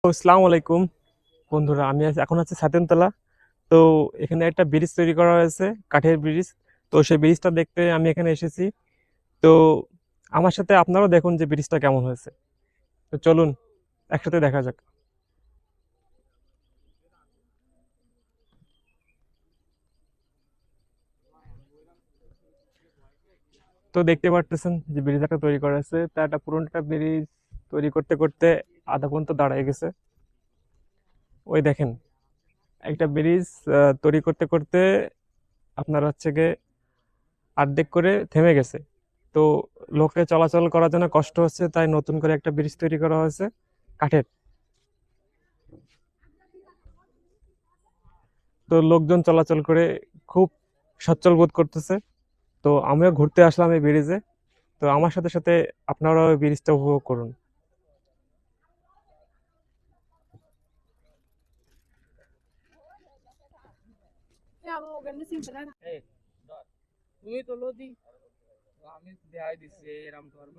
আসসালামু আলাইকুম বন্ধুরা, আমি এখন আছি ছাতিমতলা। তো এখানে একটা ব্রিজ তৈরি করা হয়েছে, কাঠের ব্রিজ। তো সেই ব্রিজটা দেখতে আমি এখানে এসেছি। তো আমার সাথে আপনারাও দেখুন যে ব্রিজটা কেমন হয়েছে। তো চলুন একসাথে দেখা যাক। তো দেখতে পারতেছেন যে ব্রিজ একটা তৈরি করা হয়েছে, তা একটা পুরোনো একটা ব্রিজ তৈরি করতে করতে আধা ঘন্টা দাঁড়ায় গেছে। ওই দেখেন, একটা ব্রিজ তৈরি করতে করতে আপনার হচ্ছে গিয়ে অর্ধেক করে থেমে গেছে। তো লোকে চলাচল করার জন্য কষ্ট হচ্ছে, তাই নতুন করে একটা ব্রিজ তৈরি করা হয়েছে কাঠের। তো লোকজন চলাচল করে খুব সচ্ছল বোধ করতেছে। তো আমিও ঘুরতে আসলাম এই ব্রিজে। তো আমার সাথে সাথে আপনারাও এই ব্রিজটা উপভোগ করুন। তুমি তো লদি আমি দেখাই দিচ্ছি এরম ধর্ম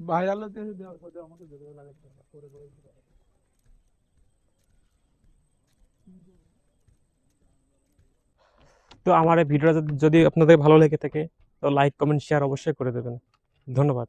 বাইরে আলো দেওয়ার পরে আমাকে যেতে লাগে করে করে তো আমার এই ভিডিওটা যদি আপনাদের ভালো লেগে থাকে, তো লাইক কমেন্ট শেয়ার অবশ্যই করে দেবেন। ধন্যবাদ।